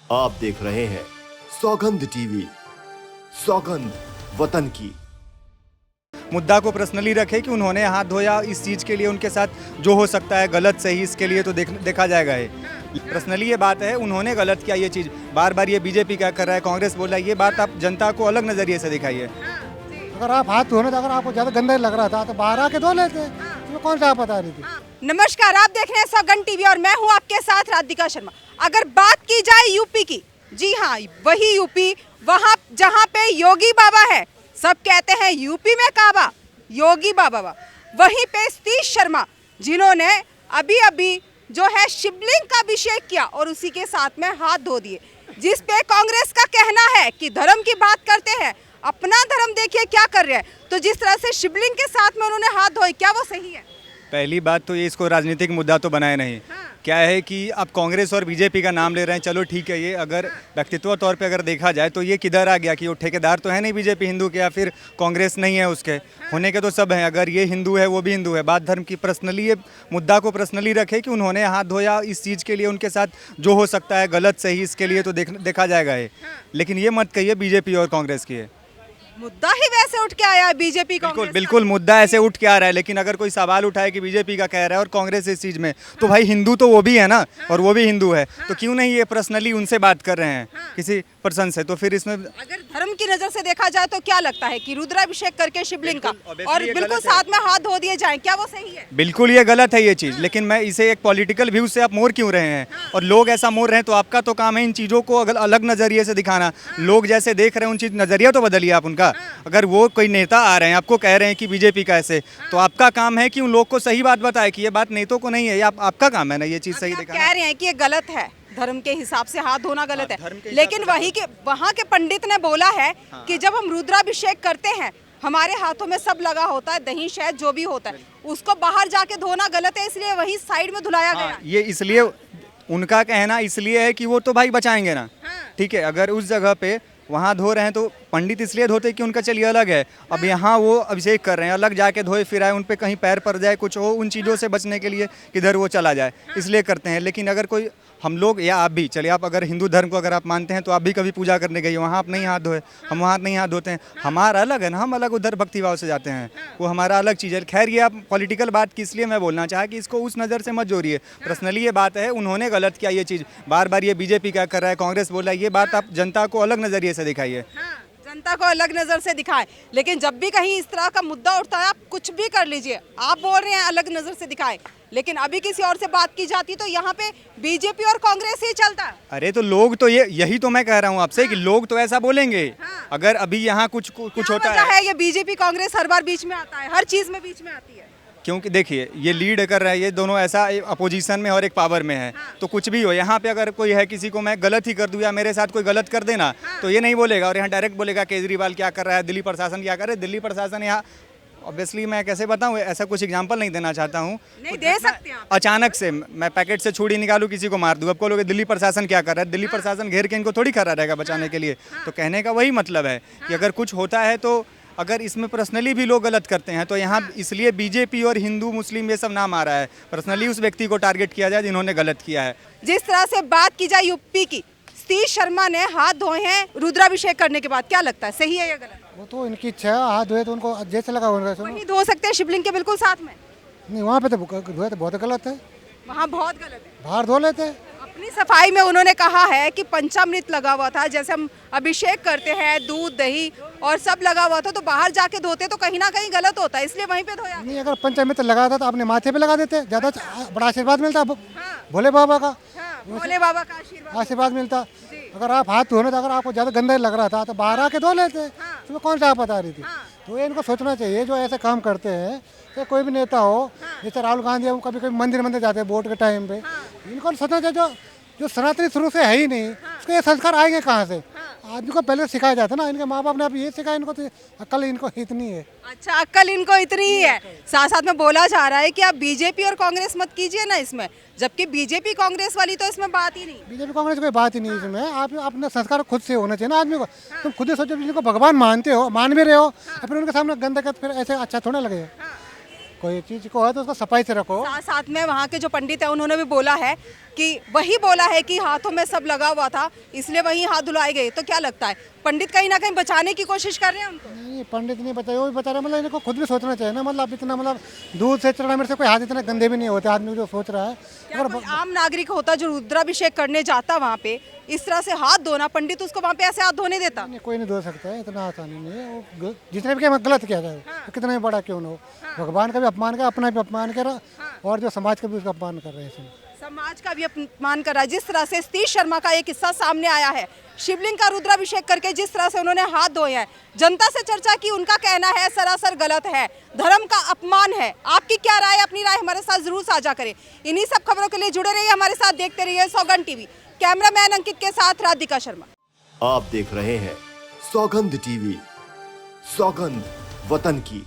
आप देख रहे हैं सौगंध टीवी, सौगंध वतन की। मुद्दा को पर्सनली रखे कि उन्होंने हाथ धोया, इस चीज़ के लिए उनके साथ जो हो सकता है गलत सही, इसके लिए तो देखा जाएगा। ये पर्सनली ये बात है, उन्होंने गलत किया ये चीज़। बार बार ये बीजेपी क्या कर रहा है, कांग्रेस बोल रहा है, ये बात आप जनता को अलग नज़रिए से दिखाइए। अगर आप हाथ धोने तो अगर आपको ज़्यादा गंदा लग रहा था तो बाहर आके धो लेते, तो कौन सा आप बता रही थी। नमस्कार, आप देख रहे हैं सौगंध टीवी और मैं हूं आपके साथ राधिका शर्मा। अगर बात की जाए यूपी की, जी हाँ, वही यूपी, वहाँ जहाँ पे योगी बाबा है, सब कहते हैं यूपी में काबा, योगी बाबा। वहीं पे सतीश शर्मा, जिन्होंने अभी अभी जो है शिवलिंग का अभिषेक किया और उसी के साथ में हाथ धो दिए, जिस पे कांग्रेस का कहना है कि धर्म की बात करते हैं, अपना धर्म देखिए क्या कर रहे हैं। तो जिस तरह से शिवलिंग के साथ में उन्होंने हाथ धोए, क्या वो सही है? पहली बात तो ये, इसको राजनीतिक मुद्दा तो बनाए नहीं। क्या है कि आप कांग्रेस और बीजेपी का नाम ले रहे हैं, चलो ठीक है, ये अगर व्यक्तित्व तौर पे अगर देखा जाए तो ये किधर आ गया कि वो ठेकेदार तो है नहीं बीजेपी हिंदू के, या फिर कांग्रेस नहीं है उसके, होने के तो सब हैं। अगर ये हिंदू है वो भी हिंदू है। बात धर्म की पर्सनली, ये मुद्दा को पर्सनली रखे कि उन्होंने हाथ धोया, इस चीज़ के लिए उनके साथ जो हो सकता है गलत सही, इसके लिए तो देखा जाएगा। ये लेकिन ये मत कहिए बीजेपी और कांग्रेस की है। मुद्दा ही वैसे उठ के आया है बीजेपी कांग्रेस। बिल्कुल मुद्दा ऐसे उठ के आ रहा है, लेकिन अगर कोई सवाल उठाए कि बीजेपी का कह रहा है और कांग्रेस इस चीज़ में, तो भाई हिंदू तो वो भी है ना, और वो भी हिंदू है, तो क्यों नहीं ये पर्सनली उनसे बात कर रहे हैं किसी पर्सन से। तो फिर इसमें अगर धर्म की नजर से देखा जाए तो क्या लगता है कि रुद्राभिषेक करके शिवलिंग का और बिल्कुल साथ में हाथ धो दिए जाएं, क्या वो सही है? बिल्कुल ये गलत है ये चीज़, लेकिन मैं इसे एक पॉलिटिकल व्यू से आप मोड़ क्यों रहे हैं, और लोग ऐसा मोड़ रहे हैं, तो आपका तो काम है इन चीज़ों को अलग नज़रिए से दिखाना। लोग जैसे देख रहे हैं उन चीज़ नज़रिया तो बदलिए आप उनका। अगर वो कोई नेता आ रहे हैं आपको कह रहे हैं कि बीजेपी का ऐसे, तो आपका काम है कि उन लोग को सही बात बताए कि ये बात नेताओं को नहीं है, ये आपका काम है ना ये चीज़ सही दिखाना। कह रहे हैं कि ये गलत है, धर्म के हिसाब से हाथ धोना गलत है, लेकिन वहाँ के पंडित ने बोला है कि जब हम रुद्राभिषेक करते हैं, हमारे हाथों में सब लगा होता है, दही शहद जो भी होता है, उसको बाहर जाके धोना गलत है, इसलिए वही साइड में धुलाया गया। ये इसलिए उनका कहना इसलिए है कि वो तो भाई बचाएंगे ना, ठीक है। अगर उस जगह पे वहाँ धो रहे हैं तो पंडित इसलिए धोते कि उनका चलिए अलग है। अब यहाँ वो अभिषेक कर रहे हैं, अलग जाके धोए फिर आए, उन पे कहीं पैर पड़ जाए, कुछ हो, उन चीज़ों से बचने के लिए किधर वो चला जाए, इसलिए करते हैं। लेकिन अगर कोई हम लोग या आप भी, चलिए आप अगर हिंदू धर्म को अगर आप मानते हैं तो आप भी कभी पूजा करने गए, वहाँ आप नहीं हाथ धोए, हम वहाँ नहीं हाथ धोते हैं, हमारा अलग है ना, हम अलग उधर भक्तिभाव से जाते हैं, वो हमारा अलग चीज़ है। खैर ये आप पॉलिटिकल बात की, इसलिए मैं बोलना चाहा कि इसको उस नज़र से मत जोड़िए। पर्सनली ये बात है, उन्होंने गलत किया ये चीज़। बार बार ये बीजेपी क्या कर रहा है, कांग्रेस बोल रहा है, ये बात आप जनता को अलग नज़रिए से दिखाइए। जनता को अलग नजर से दिखाएं, लेकिन जब भी कहीं इस तरह का मुद्दा उठता है, आप कुछ भी कर लीजिए, आप बोल रहे हैं अलग नजर से दिखाएं, लेकिन अभी किसी और से बात की जाती तो यहाँ पे बीजेपी और कांग्रेस ही चलता। अरे तो लोग तो यही तो मैं कह रहा हूँ आपसे कि लोग तो ऐसा बोलेंगे। अगर अभी यहाँ कुछ होता है, ये बीजेपी कांग्रेस हर बार बीच में आता है, हर चीज में बीच में आती है। क्योंकि देखिए ये लीड कर रहा है, ये दोनों ऐसा अपोजिशन में और एक पावर में है, तो कुछ भी हो यहाँ पे अगर कोई है, किसी को मैं गलत ही कर दूँ या मेरे साथ कोई गलत कर देना, तो ये नहीं बोलेगा, और यहाँ डायरेक्ट बोलेगा केजरीवाल क्या कर रहा है, दिल्ली प्रशासन क्या कर रहा है। दिल्ली प्रशासन यहाँ ऑब्वियसली मैं कैसे बताऊँ, ऐसा कुछ एग्जांपल नहीं देना चाहता हूँ, नहीं दे सकते आप। अचानक से मैं पैकेट से छुरी निकालूं, किसी को मार दूं, अब को लोग दिल्ली प्रशासन क्या कर रहा है, दिल्ली प्रशासन घेर के इनको थोड़ी खड़ा रहेगा बचाने के लिए। तो कहने का वही मतलब है कि अगर कुछ होता है तो अगर इसमें पर्सनली भी लोग गलत करते हैं तो यहाँ इसलिए बीजेपी और हिंदू मुस्लिम ये सब नाम आ रहा है, पर्सनली उस व्यक्ति को टारगेट किया जाए जिन्होंने गलत किया है। जिस तरह से बात की जाए यूपी की, सतीश शर्मा ने हाथ धोए हैं रुद्राभिषेक करने के बाद, क्या लगता है सही है या गलत? वो तो इनकी इच्छा है, हाथ धोए तो उनको जैसे लगा वहीं धो सकते हैं शिवलिंग के बिल्कुल साथ में। नहीं, वहाँ पे तो धोए तो बहुत गलत है, वहाँ बहुत गलत है, बाहर धो लेते हैं। अपनी सफाई में उन्होंने कहा है कि पंचामृत लगा हुआ था, जैसे हम अभिषेक करते हैं, दूध दही और सब लगा हुआ था, तो बाहर जाके धोते तो कहीं ना कहीं गलत होता है, इसलिए वहीं पे धोया। नहीं, अगर पंचामृत लगा था तो अपने माथे पे लगा देते, ज्यादा बड़ा आशीर्वाद मिलता भोले बाबा का, भोले बाबा का आशीर्वाद मिलता। अगर आप हाथ धोने तो अगर आपको ज्यादा गंदा लग रहा था तो बाहर आके धो लेते, तो कौन सा आप बता रही थी। तो ये इनको सोचना चाहिए, जो ऐसे काम करते हैं, तो कोई भी नेता हो, जैसे राहुल गांधी, हम कभी कभी मंदिर जाते हैं वोट के टाइम पे, इनको सोचना चाहिए जो सनातनी शुरू से है ही नहीं, उसको ये संस्कार आएंगे कहाँ से। आदमी को पहले सिखाया जाता है ना, इनके माँ बाप ने अब ये सिखाया, इनको तो अक्ल इनको इतनी है। अच्छा, अक्ल इनको इतनी ही है। साथ साथ में बोला जा रहा है कि आप बीजेपी और कांग्रेस मत कीजिए ना इसमें, जबकि बीजेपी कांग्रेस वाली तो इसमें बात ही नहीं। बीजेपी कांग्रेस कोई बात ही नहीं इसमें, आप अपना संस्कार खुद से होना चाहिए ना आदमी को। तुम खुद ही सोचो, जिनको भगवान मानते हो, मान भी रहे हो, फिर उनके सामने गंदा कर फिर ऐसे अच्छा थोड़ा लगेगा। कोई चीज़ को है तो उसको सफाई से रखो। साथ में वहाँ के जो पंडित है उन्होंने भी बोला है कि वही बोला है कि हाथों में सब लगा हुआ था इसलिए वही हाथ धुलाए गए, तो क्या लगता है पंडित कहीं ना कहीं बचाने की कोशिश कर रहे हैं उनको? नहीं, पंडित नहीं बताए, वो भी बता रहे, मतलब इनको खुद भी सोचना चाहिए ना, मतलब इतना मतलब दूध से चढ़ना मेरे से कोई हाथ इतने गंदे भी नहीं होते, आदमी जो सोच रहा है। क्या कोई आम नागरिक होता जो रुद्राभिषेक करने जाता वहाँ पे, इस तरह से हाथ धोना, पंडित उसको वहाँ पे ऐसे हाथ धोने देता? नहीं, कोई नहीं धो सकता है, इतना आसानी नहीं है, वो जितने भी क्या गलत किया जाए, तो कितना भी बड़ा क्यों ना हो, भगवान का भी अपमान कर, अपना भी अपमान करा, और जो समाज का भी उसका अपमान कर रहे हैं इसमें। समाज का भी अपमान कर रहा है। जिस तरह से सतीश शर्मा का एक किस्सा सामने आया है, शिवलिंग का रुद्राभिषेक करके जिस तरह से उन्होंने हाथ धोए हैं, जनता से चर्चा की, उनका कहना है सरासर गलत है, धर्म का अपमान है। आपकी क्या राय, अपनी राय हमारे साथ जरूर साझा करें। इन्हीं सब खबरों के लिए जुड़े रहिए हमारे साथ, देखते रहिए सौगंध टीवी। कैमरामैन अंकित के साथ राधिका शर्मा। आप देख रहे हैं सौगंध टीवी, सौगंध वतन की।